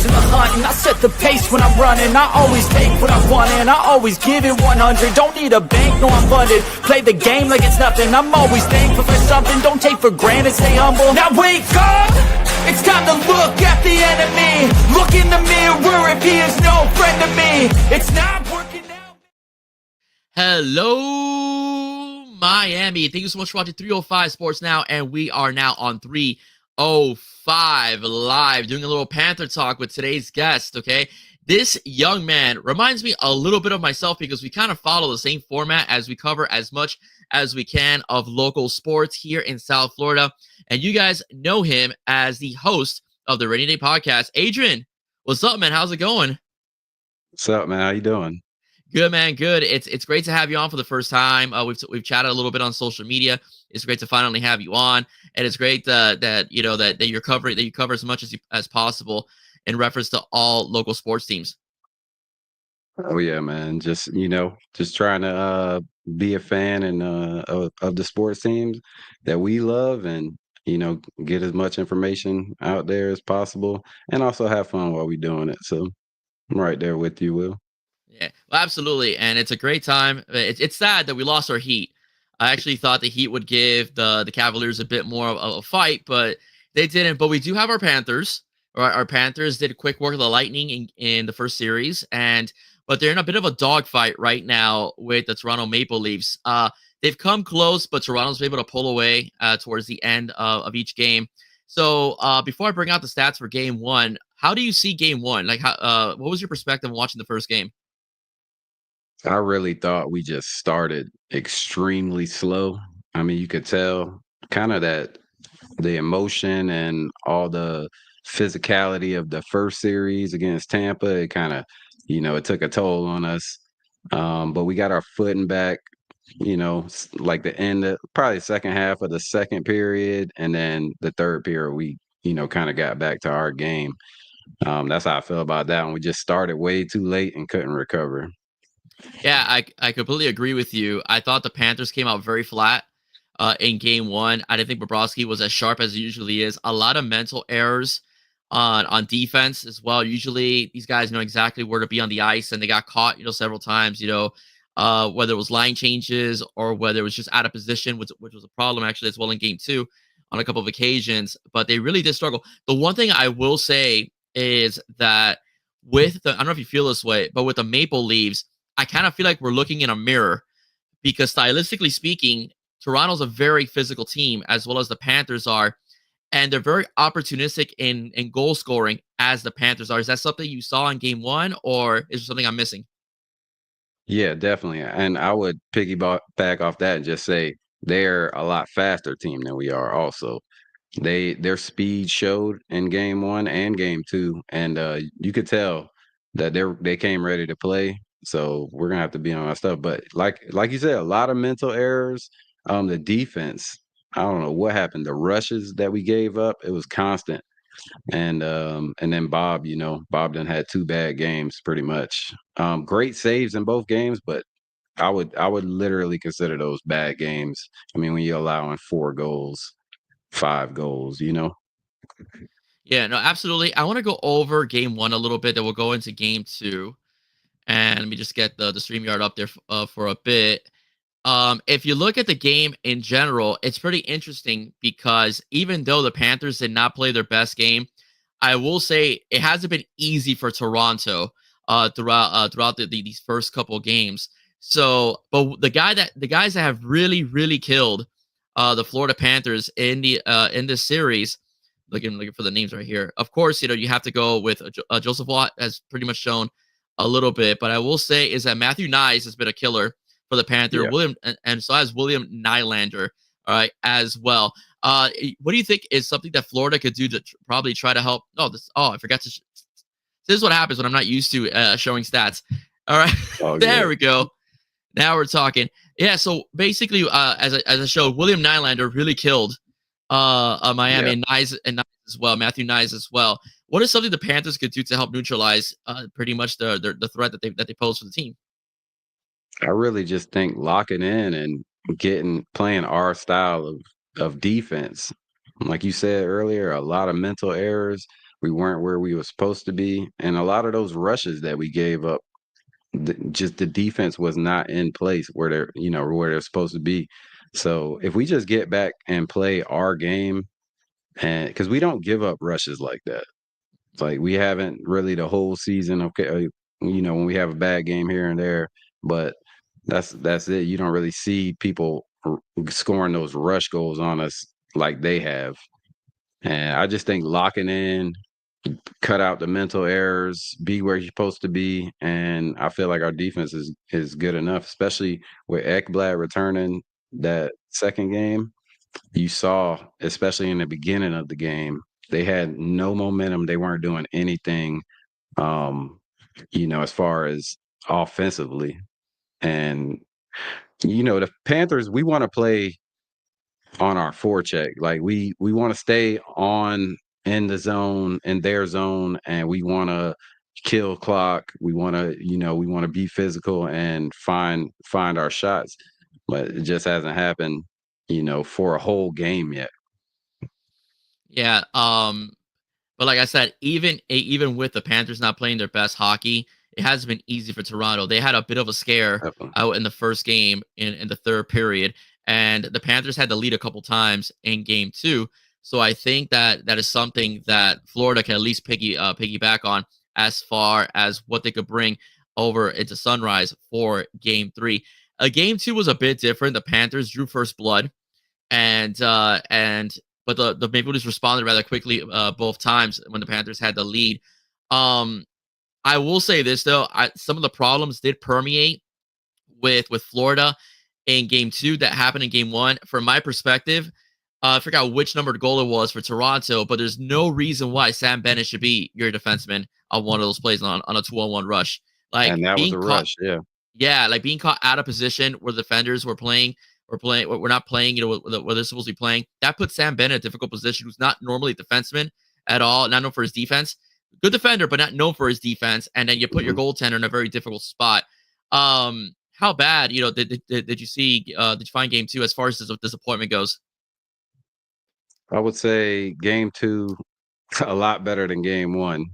in the hunt, and I set the pace when I'm running. I always take what I want and I always give it 100. Don't need a bank, no I'm funded. Play the game like it's nothing. I'm always thankful for something. Don't take for granted, stay humble. Now wake up! It's time to look at the enemy. Look in the mirror if he is no friend to me. It's not working out. Hello, Miami. Thank you so much for watching 305 Sports Now, and we are now on 305 Live, doing a little Panther talk with today's guest, okay? This young man reminds me a little bit of myself because we kind of follow the same format as we cover as much as we can of local sports here in South Florida. And you guys know him as the host of the Rainy Day Podcast. Adrian, what's up, man? How's it going? What's up, man? How you doing? Good, man. Good. It's great to have you on for the first time. We've chatted a little bit on social media. It's great to finally have you on, and it's great that you know that you cover as much as possible in reference to all local sports teams. Oh yeah, man. Just trying to be a fan and of the sports teams that we love, and get as much information out there as possible, and also have fun while we're doing it. So I'm right there with you, Will. Yeah, well, absolutely, and it's a great time. It's sad that we lost our Heat. I actually thought the Heat would give the Cavaliers a bit more of a fight, but they didn't. But we do have our Panthers. Our Panthers did quick work of the Lightning in the first series, but they're in a bit of a dogfight right now with the Toronto Maple Leafs. They've come close, but Toronto's able to pull away towards the end of each game. So before I bring out the stats for Game 1, how do you see Game 1? Like, what was your perspective watching the first game? I really thought we just started extremely slow. I mean, you could tell kind of that the emotion and all the physicality of the first series against Tampa, it kind of, it took a toll on us. But we got our footing back, like the end of probably second half of the second period. And then the third period, we, kind of got back to our game. That's how I feel about that one. We just started way too late and couldn't recover. Yeah, I completely agree with you. I thought the Panthers came out very flat in Game 1. I didn't think Bobrovsky was as sharp as he usually is. A lot of mental errors on defense as well. Usually these guys know exactly where to be on the ice, and they got caught, several times, whether it was line changes or whether it was just out of position, which was a problem actually as well in Game 2 on a couple of occasions. But they really did struggle. The one thing I will say is that I don't know if you feel this way, but with the Maple Leafs, I kind of feel like we're looking in a mirror because stylistically speaking, Toronto's a very physical team as well as the Panthers are, and they're very opportunistic in goal scoring as the Panthers are. Is that something you saw in Game 1, or is there something I'm missing? Yeah, definitely. And I would piggyback back off that and just say they're a lot faster team than we are also. Their speed showed in Game 1 and Game 2, and you could tell that they came ready to play. So we're gonna have to be on our stuff. But like you said, a lot of mental errors. The defense, I don't know what happened. The rushes that we gave up, it was constant. And then Bob, Bob done had 2 bad games pretty much. Great saves in both games, but I would literally consider those bad games. I mean, when you're allowing 4 goals, 5 goals, Yeah, no, absolutely. I want to go over Game 1 a little bit, then we'll go into Game 2. And let me just get the StreamYard up there for a bit. If you look at the game in general, it's pretty interesting because even though the Panthers did not play their best game, I will say it hasn't been easy for Toronto throughout these first couple of games. So, but the guys that have really killed the Florida Panthers in this series, looking for the names right here. Of course, you have to go with Joseph Watt has pretty much shown a little bit, but I will say is that Matthew Knies has been a killer for the Panther. Yeah. William and so has William Nylander, all right, as well. What do you think is something that Florida could do to probably try to help? I forgot to. This is what happens when I'm not used to showing stats. All right, there we go. Now we're talking. Yeah, so basically, as I showed, William Nylander really killed Miami, and Knies as well, Matthew Knies as well. What is something the Panthers could do to help neutralize pretty much the threat that they pose for the team? I really just think locking in and playing our style of defense. Like you said earlier, a lot of mental errors. We weren't where we were supposed to be, and a lot of those rushes that we gave up, just the defense was not in place where they're supposed to be. So if we just get back and play our game, and because we don't give up rushes like that, like we haven't really the whole season. Okay, when we have a bad game here and there, but that's it. You don't really see people scoring those rush goals on us like they have. And I just think locking in, cut out the mental errors, be where you're supposed to be, and I feel like our defense is good enough, especially with Ekblad returning that second game. You saw, especially in the beginning of the game, they had no momentum. They weren't doing anything, as far as offensively. And the Panthers, we want to play on our forecheck. Like we want to stay on in the zone, in their zone, and we want to kill clock. We want to, we want to be physical and find our shots. But it just hasn't happened, for a whole game yet. Yeah. But like I said, even with the Panthers not playing their best hockey, it hasn't been easy for Toronto. They had a bit of a scare Definitely. out in the first game in the third period, and the Panthers had the lead a couple times in game two. So I think that is something that Florida can at least piggyback on as far as what they could bring over into Sunrise for game three. Game two was a bit different. The Panthers drew first blood, and but the Maple Leafs responded rather quickly both times when the Panthers had the lead. I will say this though, some of the problems did permeate with Florida in game two that happened in game one. From my perspective, I forgot which numbered goal it was for Toronto, but there's no reason why Sam Bennett should be your defenseman on one of those plays on a 2-on-1 rush. Like And that was a rush, yeah. yeah, like being caught out of position where the defenders were not playing, where they're supposed to be playing. That puts Sam Bennett in a difficult position, who's not normally a defenseman at all, not known for his defense. Good defender, but not known for his defense. And then you put your goaltender in a very difficult spot. How bad, did you see? Did you find game two as far as disappointment goes? I would say game two a lot better than game one.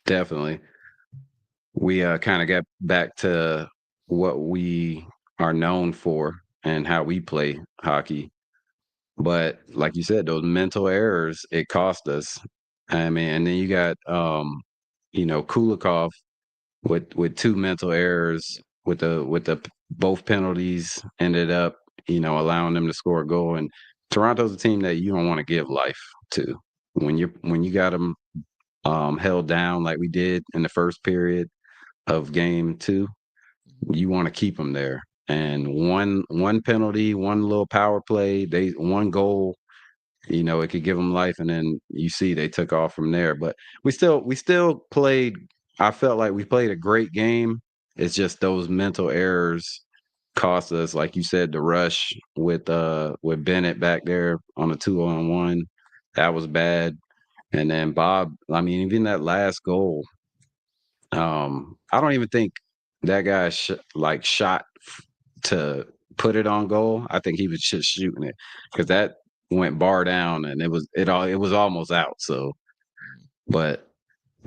Definitely. We kind of got back to what we are known for and how we play hockey. But like you said, those mental errors, it cost us. I mean, and then you got Kulikov with two mental errors with the both penalties ended up, allowing them to score a goal. And Toronto's a team that you don't want to give life to. When you got them held down like we did in the first period of game two, you want to keep them there. And one penalty, one little power play, one goal, it could give them life, and then you see they took off from there. But we still played. I felt like we played a great game. It's just those mental errors cost us, like you said, the rush with Bennett back there on a 2-on-1. That was bad. And then Bob, I mean, even that last goal, I don't even think that guy shot to put it on goal. I think he was just shooting it because that went bar down and it was almost out. So, but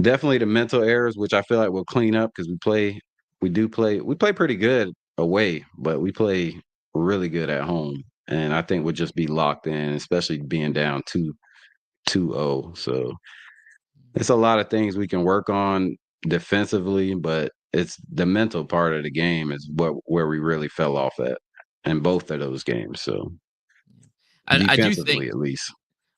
definitely the mental errors, which I feel like we'll clean up because we play pretty good away, but we play really good at home. And I think we'll just be locked in, especially being down 2-0. So it's a lot of things we can work on defensively, but it's the mental part of the game is where we really fell off at in both of those games. So I do defensively, think, at least.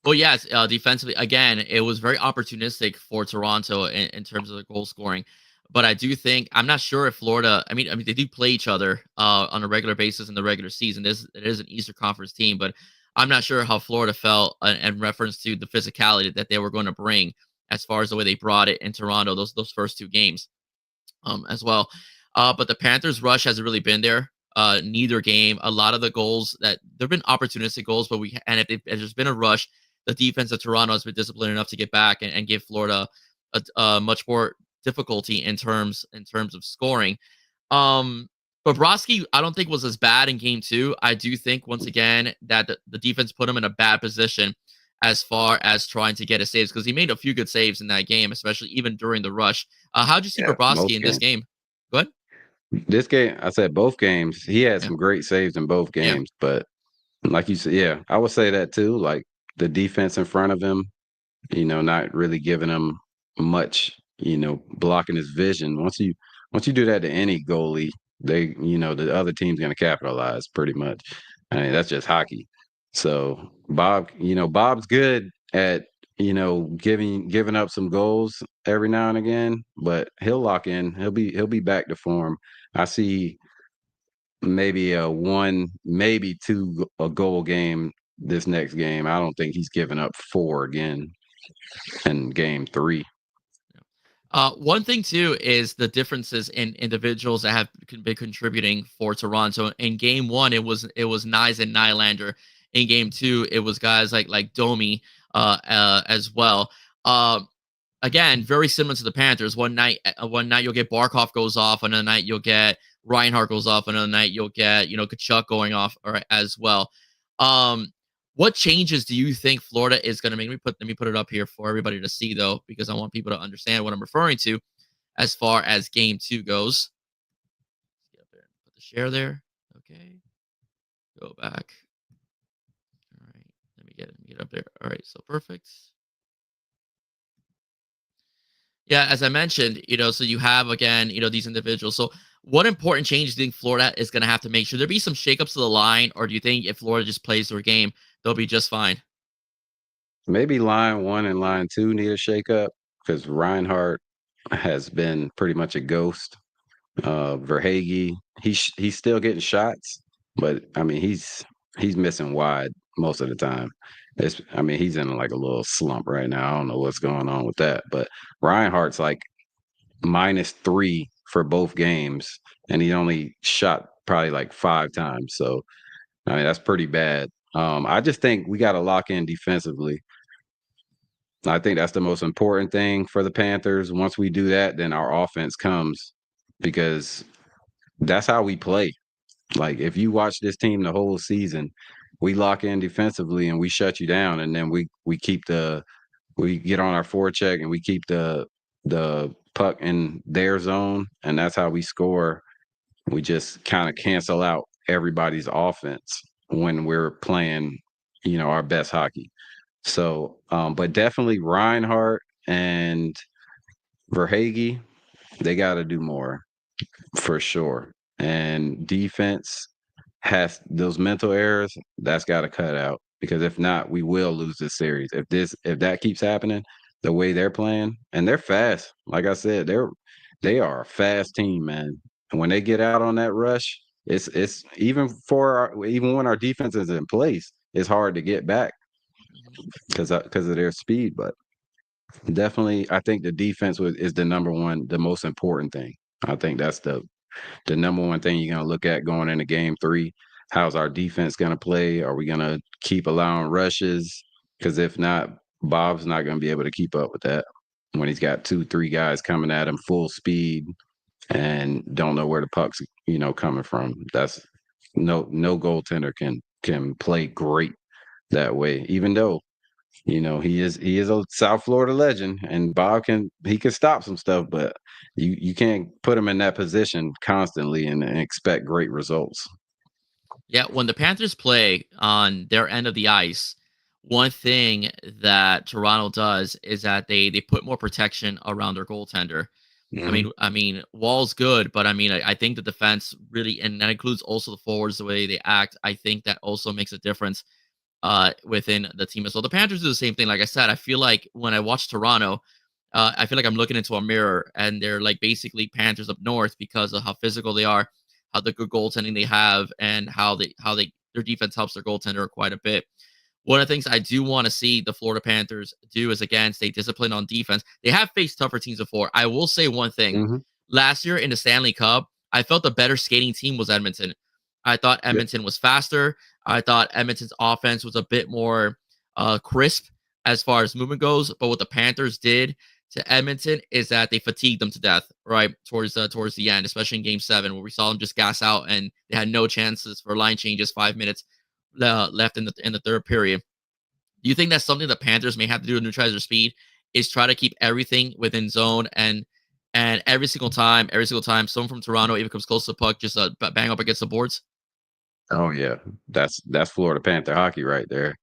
well, yes, defensively, again, it was very opportunistic for Toronto in terms of the goal scoring. But I do think, I'm not sure if Florida, I mean, they do play each other on a regular basis in the regular season. It is an Eastern Conference team, but I'm not sure how Florida felt in reference to the physicality that they were going to bring as far as the way they brought it in Toronto, those first two games as well. But the Panthers rush hasn't really been there. Neither game. A lot of the goals that there have been opportunistic goals, but if there's been a rush, the defense of Toronto has been disciplined enough to get back and give Florida a much more difficulty in terms of scoring. Bobrovsky, I don't think was as bad in game two. I do think once again that the defense put him in a bad position as far as trying to get his saves because he made a few good saves in that game, especially even during the rush. How'd you see Yeah, Bobrovsky most in this games. game? Go ahead. This game, I said both games. He had Yeah, some great saves in both yeah, games, but like you said, yeah, I would say that too. Like the defense in front of him, not really giving him much, blocking his vision. Once you do that to any goalie, the other team's gonna capitalize pretty much. I mean, that's just hockey. So Bob's good at, giving up some goals every now and again, but he'll lock in. He'll be back to form. I see maybe a one, maybe two a goal game this next game. I don't think he's giving up four again in game three. One thing too is the differences in individuals that have been contributing for Toronto. In game one, it was Nyes and Nylander. In game two, it was guys like Domi as well. Again, very similar to the Panthers. One night you'll get Barkov goes off, another night you'll get Reinhardt goes off, another night you'll get Kachuk going off as well. Um, what changes do you think Florida is going to make? Let me put it up here for everybody to see though, because I want people to understand what I'm referring to as far as game two goes. Get up there and put the share there. Okay, go back. All right, let me get up there. All right, so perfect. Yeah, as I mentioned, so you have again, these individuals. So, what important changes do you think Florida is going to have to make? Should there be some shakeups to the line, or do you think if Florida just plays their game, they'll be just fine? Maybe line one and line two need a shakeup because Reinhardt has been pretty much a ghost. Verhage, he's still getting shots, but I mean he's missing wide most of the time. I mean he's in like a little slump right now. I don't know what's going on with that, but Reinhardt's like -3 for both games, and he only shot probably like 5 times. So I mean that's pretty bad. I just think we got to lock in defensively. I think that's the most important thing for the Panthers. Once we do that, then our offense comes because that's how we play. Like if you watch this team the whole season, we lock in defensively and we shut you down, and then we get on our forecheck and we keep the puck in their zone, and that's how we score. We just kind of cancel out everybody's offense when we're playing, our best hockey. So, but definitely Reinhardt and Verhage, they got to do more for sure. And defense has those mental errors that's got to cut out because if not, we will lose this series. If that keeps happening, the way they're playing and they're fast, like I said, they are a fast team, man. And when they get out on that rush, it's even when our defense is in place, it's hard to get back Mhm. because of their speed. But definitely, I think the defense is the number one, the most important thing. I think that's the number one thing you're going to look at going into game three. How's our defense going to play? Are we going to keep allowing rushes? Because if not, Bob's not going to be able to keep up with that when he's got 2, 3 guys coming at him full speed and don't know where the puck's coming from. That's no goaltender can play great that way. Even though he is a South Florida legend, and Bob can stop some stuff, but you can't put him in that position constantly and expect great results. Yeah, when the Panthers play on their end of the ice, one thing that Toronto does is that they put more protection around their goaltender. Mhm. I mean, Wall's good, but I mean, I think the defense really, and that includes also the forwards, the way they act. I think that also makes a difference within the team as well. The Panthers do the same thing. Like I said, I feel like when I watch Toronto, I feel like I'm looking into a mirror, and they're like basically Panthers up north because of how physical they are, how the good goaltending they have, and how they their defense helps their goaltender quite a bit. One of the things I do want to see the Florida Panthers do is again stay disciplined on defense. They have faced tougher teams before. I will say one thing. Mhm. Last year in the Stanley Cup, I felt the better skating team was Edmonton. I thought Yeah. Edmonton was faster. I thought Edmonton's offense was a bit more crisp as far as movement goes. But what the Panthers did to Edmonton is that they fatigued them to death, right? Towards the end, especially in game 7, where we saw them just gas out and they had no chances for line changes, 5 minutes left in the third period. Do you think that's something the Panthers may have to do to neutralize their speed? Is try to keep everything within zone and every single time, someone from Toronto even comes close to the puck, just bang up against the boards. Oh yeah, that's Florida Panther hockey right there.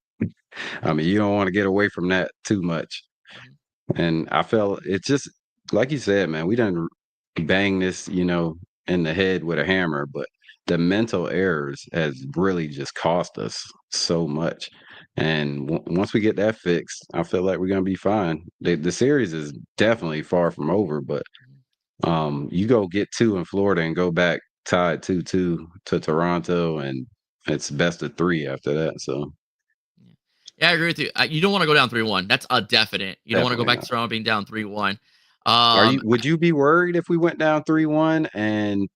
I mean, you don't want to get away from that too much. Mhm. And I felt it's just like you said, man. We done bang this, in the head with a hammer, but the mental errors has really just cost us so much. And once we get that fixed, I feel like we're gonna be fine. The series is definitely far from over, but you go get two in Florida and go back tied 2-2 to Toronto, and it's best of three after that. So Yeah, I agree with you. You don't want to go down 3-1. That's a definite. You don't want to go definitely back to not. Toronto being down 3-1. Would you be worried if we went down 3-1? And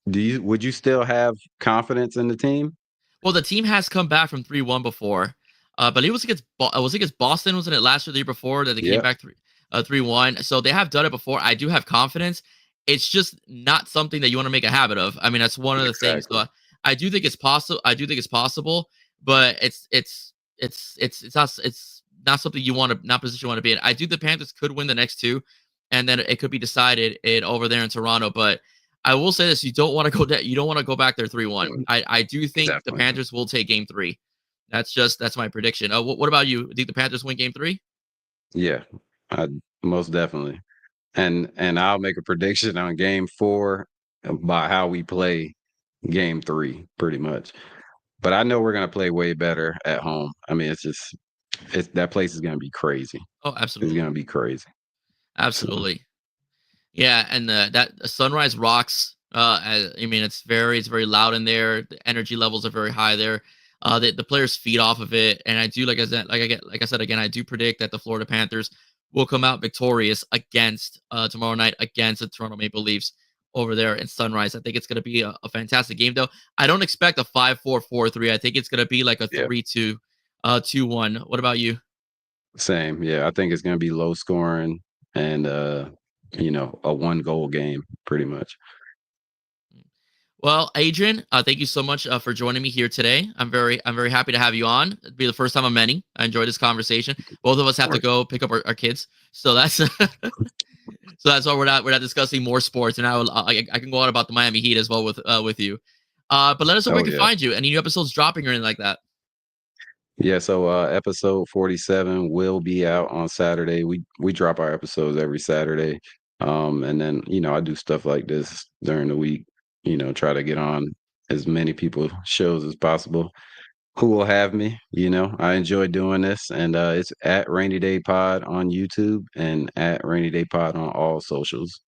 would you still have confidence in the team? Well, the team has come back from 3-1 before. But it was against Boston, wasn't it last year, the year before that they came Yeah, back 3-1. So they have done it before. I do have confidence. It's just not something that you want to make a habit of. I mean, that's one of the things. exactly. I do think it's possible. But it's not something you want to not position you want to be in. I do the Panthers could win the next two, and then it could be decided over there in Toronto. But I will say this: you don't want to go that you don't want to go back there 3-1. I do think the Definitely. Panthers will take game three. That's my prediction. What about you? Do you think the Panthers win game three? Yeah, I most definitely. And I'll make a prediction on game 4 about how we play game 3, pretty much. But I know we're gonna play way better at home. I mean, it's that place is gonna be crazy. Oh, It's absolutely, gonna be crazy. So absolutely. Yeah, and that Sunrise rocks. I mean, it's very loud in there. The energy levels are very high there. The players feed off of it, and I do like I said again, I do predict that the Florida Panthers will come out victorious against tomorrow night against the Toronto Maple Leafs over there in Sunrise. I think it's going to be a fantastic game, though. I don't expect a 5-4, 4-3. I think it's going to be like a yeah, 3-2, 2-1. What about you? same. Yeah, I think it's gonna be low scoring and a 1 goal game, pretty much. Well, Adrian, thank you so much for joining me here today. I'm very happy to have you on. It'll be the first time of many. I enjoyed this conversation. Both of us Of have to course. go pick up our kids, so that's so that's why we're not discussing more sports. And I can go on about the Miami Heat as well with you. But let us know where Oh we can yeah. find you. Any new episodes dropping or anything like that? Yeah, so episode 47 will be out on Saturday. We drop our episodes every Saturday. And then, I do stuff like this during the week, try to get on as many people shows as possible. Who will have me? I enjoy doing this, and it's at Rainy Day Pod on YouTube and at Rainy Day Pod on all socials.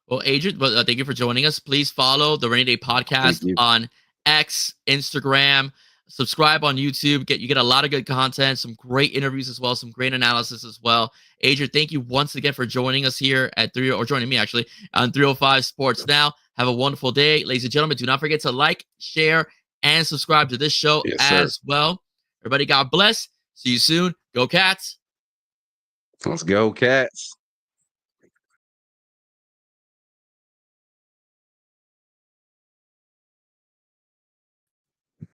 Well, Adrian, well, thank you for joining us. Please follow the Rainy Day Thank Podcast you. on X, Instagram. Subscribe on YouTube. You get a lot of good content, some great interviews as well, some great analysis as well. Adrian, thank you once again for joining us here at joining me actually on 305 Sports Now. Have a wonderful day, ladies and gentlemen. Do not forget to like, share, and subscribe to this show Yes, sir. as well. Everybody, God bless. See you soon. Go Cats. Let's go, Cats.